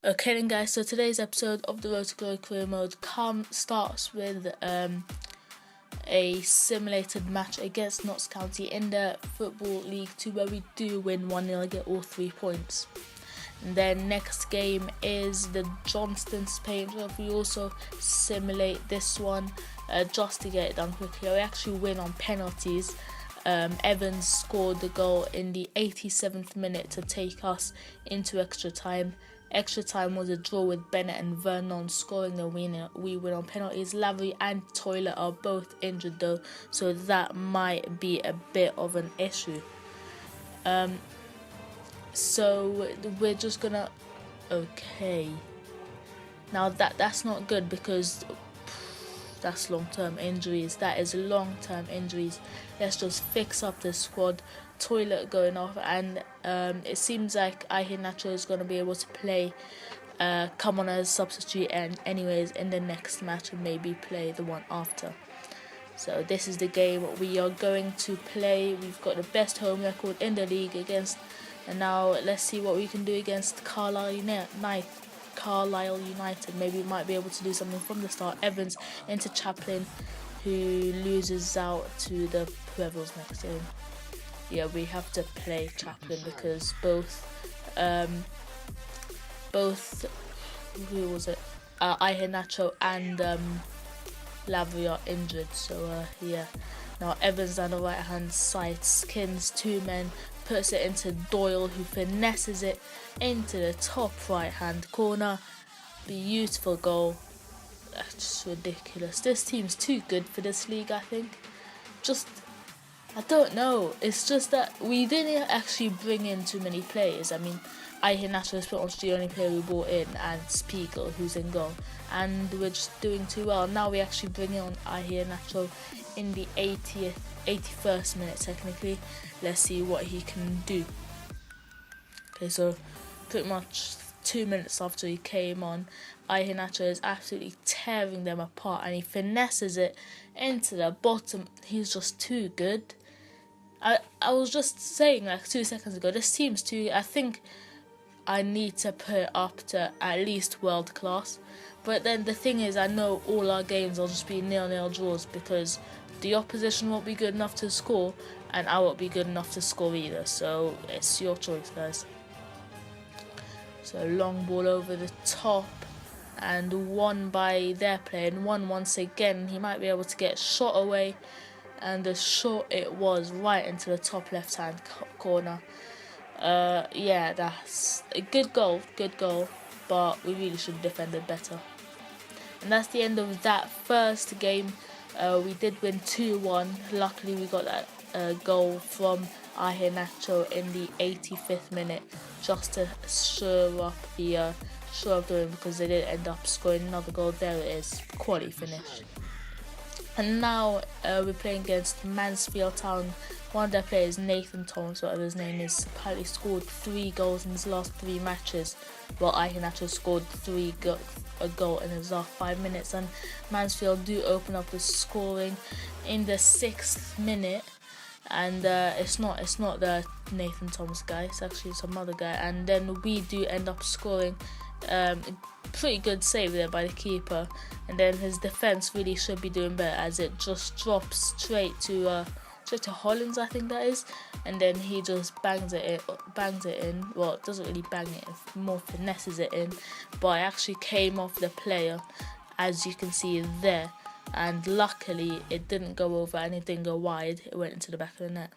Okay then guys, so today's episode of the Road to Glory Career Mode starts with a simulated match against Notts County in the Football League 2 where we do win 1-0 and get all 3 points. And then next game is the Johnstone's Paint, where we also simulate this one just to get it done quickly. We actually win on penalties. Evans scored the goal in the 87th minute to take us into extra time. Extra time was a draw with Bennett and Vernon scoring the winner. We win on penalties. Lavery and Toilet are both injured though, so that might be a bit of an issue. So we're just gonna... Okay. Now that's not good because that's long-term injuries. That is long-term injuries. Let's just fix up the squad. Toilet going off, and it seems like Iheanacho is going to be able to play, come on as substitute, and anyways in the next match and maybe play the one after. So this is the game we are going to play. We've got the best home record in the league against, and now let's see what we can do against Carlisle United. Maybe we might be able to do something from the start. Evans into Chaplin, who loses out to the whoever's next game. Yeah, we have to play Chaplin because both who was it? Iheanacho and Lavery are injured. So yeah. Now Evans on the right hand side skins 2 men, puts it into Doyle, who finesses it into the top right hand corner. Beautiful goal. That's just ridiculous. This team's too good for this league, I think. I don't know, it's just that we didn't actually bring in too many players. I mean, Iheanacho is pretty much the only player we brought in, and Spiegel, who's in goal, and we're just doing too well. Now we actually bring in Iheanacho in the 81st minute technically. Let's see what he can do. Okay, so pretty much 2 minutes after he came on, Iheanacho is absolutely tearing them apart, and he finesses it into the bottom. He's just too good. I was just saying like 2 seconds ago, this team's too... I think I need to put it up to at least world class. But then the thing is, I know all our games will just be 0-0 draws because the opposition won't be good enough to score and I won't be good enough to score either. So it's your choice, guys. So long ball over the top and won by their player, and won once again. He might be able to get shot away, and the shot it was right into the top left hand corner. Yeah, that's a good goal, but we really should have defended better. And that's the end of that first game. We did win 2-1. Luckily we got that goal from Iheanacho in the 85th minute just to shore up the win, because they did end up scoring another goal. There it is, quality finish. And now we're playing against Mansfield Town. One of their players, Nathan Thomas, whatever his name is, apparently scored 3 goals in his last 3 matches, while Iheanacho scored a goal in his last 5 minutes. And Mansfield do open up the scoring in the 6th minute, and it's not the Nathan Thomas guy, it's actually some other guy. And then we do end up scoring. Pretty good save there by the keeper, and then his defense really should be doing better, as it just drops straight to Hollins, I think that is, and then he just bangs it in. Well, it doesn't really bang it, more finesses it in, but it actually came off the player, as you can see there, and luckily it didn't go over and it didn't go wide. It went into the back of the net.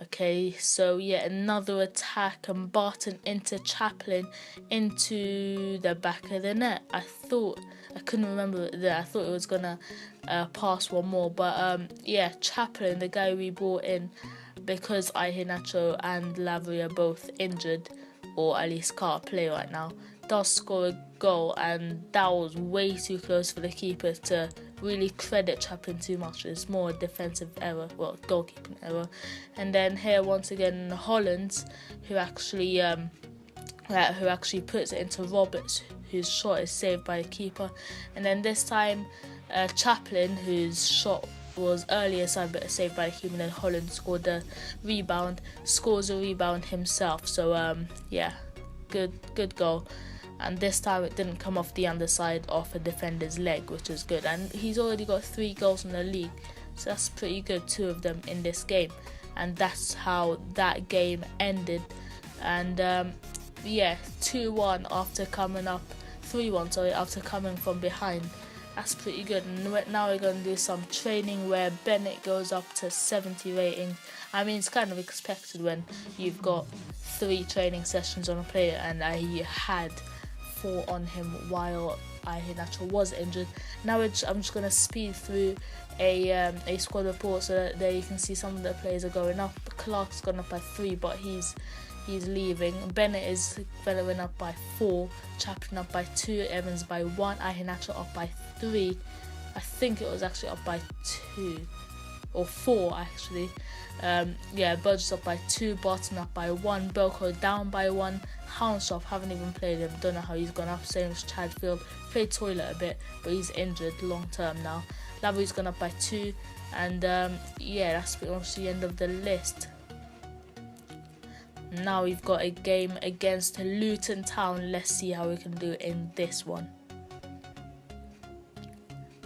Okay, so yeah, another attack, and Barton into Chaplin into the back of the net. I couldn't remember it there. I thought it was gonna pass one more, but yeah, Chaplin, the guy we brought in because Iheanacho and Lavery are both injured, or at least can't play right now, does score a goal, and that was way too close for the keeper to really credit Chaplin too much. It's more a defensive error, well, goalkeeping error. And then here once again Hollins, who actually puts it into Roberts, whose shot is saved by the keeper. And then this time Chaplin, whose shot was earlier saved by Halimi, and then Holland scored a rebound, scores a rebound himself. So yeah, good goal. And this time it didn't come off the underside of a defender's leg, which is good. And he's already got 3 goals in the league, so that's pretty good, 2 of them in this game. And that's how that game ended. And yeah, 2-1 after coming up, 3-1 sorry, after coming from behind. That's pretty good. And now we're going to do some training where Bennett goes up to 70 rating. I mean, it's kind of expected when you've got 3 training sessions on a player, and he had 4 on him while Iheanacho was injured. Now I'm just going to speed through a squad report so that there you can see some of the players are going up. Clark's gone up by 3, but he's leaving. Bennett is going up by 4, Chaplin up by 2, Evans by 1, Iheanacho up by 3. I think it was actually up by 2 or 4 actually. Yeah, Burgess up by 2, Barton up by 1, Belko down by 1, Hounshaw, haven't even played him, don't know how he's gone up, same as Chadfield, played Toilet a bit, but he's injured long term now. Lavery's gone up by 2, and yeah, that's pretty much the end of the list. Now we've got a game against Luton Town. Let's see how we can do in this one.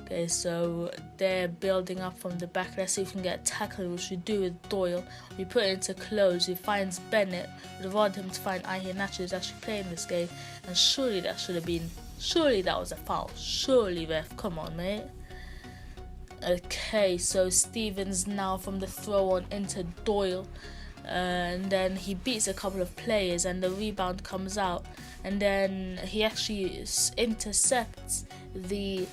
Okay, so they're building up from the back. Let's see if we can get a tackle, which we do with Doyle. We put it into close. He finds Bennett. We'd want him to find Iheanacho, who's actually playing this game. And surely that should have been... Surely that was a foul. Surely, ref. Come on, mate. Okay, so Stevens now from the throw on into Doyle. And then he beats a couple of players and the rebound comes out. And then he actually intercepts the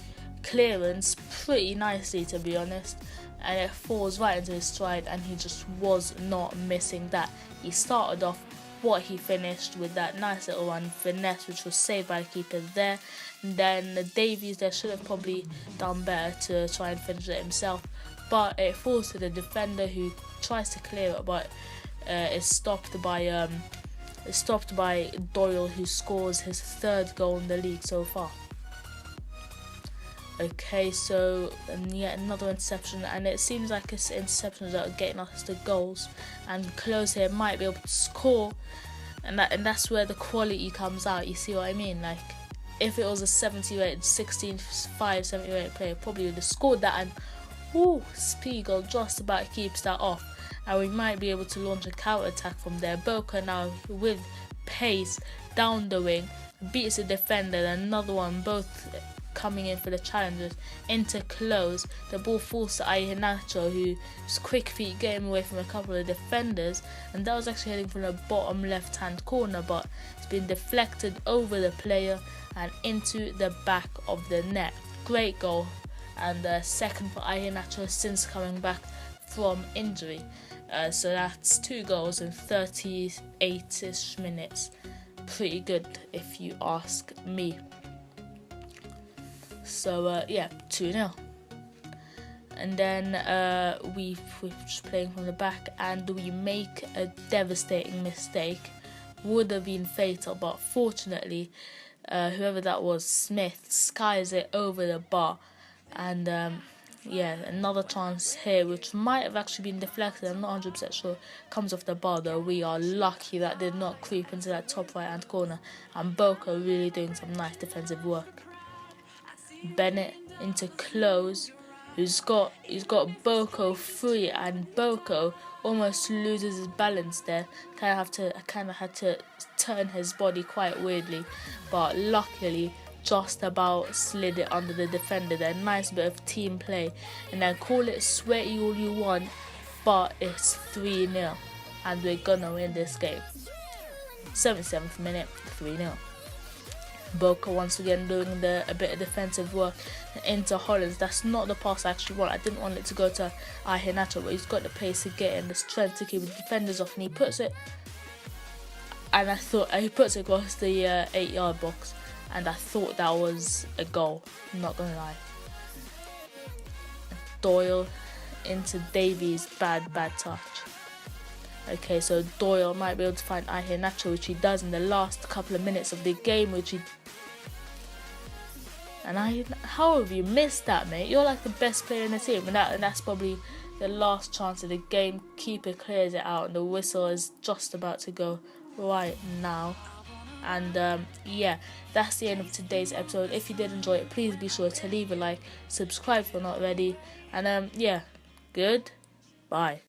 clearance pretty nicely, to be honest, and it falls right into his stride, and he just was not missing that. He started off what he finished with that nice little one finesse, which was saved by the keeper there. And then Davies there should have probably done better to try and finish it himself, but it falls to the defender who tries to clear it, but it's stopped by Doyle, who scores his 3rd goal in the league so far. Okay, so yet another interception, and it seems like it's interceptions that are getting us the goals, and Close here might be able to score, and that's where the quality comes out. You see what I mean? Like, if it was a 70 rated 16-5 70 rated player, probably would have scored that, and Spiegel just about keeps that off, and we might be able to launch a counter attack from there. Boca now with pace down the wing beats the defender, and another one, both coming in for the challengers into close. The ball falls to Iheanacho, who's quick feet getting away from a couple of defenders, and that was actually heading from the bottom left hand corner, but it's been deflected over the player and into the back of the net. Great goal, and second for Iheanacho since coming back from injury. So that's 2 goals in 38ish minutes. Pretty good if you ask me. So yeah, 2-0. And then we're just playing from the back, and we make a devastating mistake. Would have been fatal, but fortunately whoever that was, Smith, skies it over the bar. And yeah, another chance here, which might have actually been deflected. I'm not 100% sure. Comes off the bar though. We are lucky that did not creep into that top right hand corner, and Boca really doing some nice defensive work. Bennett into close, who's got Boko free, and Boko almost loses his balance there. Kind of had to turn his body quite weirdly, but luckily just about slid it under the defender there. Nice bit of team play, and then call it sweaty all you want, but it's 3-0, and we're gonna win this game. 77th minute, 3-0. Boca once again doing a bit of defensive work into Hollands. That's not the pass I actually want. I didn't want it to go to Iheanacho, but he's got the pace to get and the strength to keep the defenders off, and he puts it. And I thought he puts it across the 8-yard box, and I thought that was a goal. I'm not gonna lie. Doyle into Davies, bad touch. Okay, so Doyle might be able to find Iheanacho, which he does in the last couple of minutes of the game, which he And how have you missed that, mate? You're like the best player in the team, and that's probably the last chance of the game. Keeper clears it out, and the whistle is just about to go right now. And yeah, that's the end of today's episode. If you did enjoy it, please be sure to leave a like, subscribe if you're not already, and yeah, goodbye.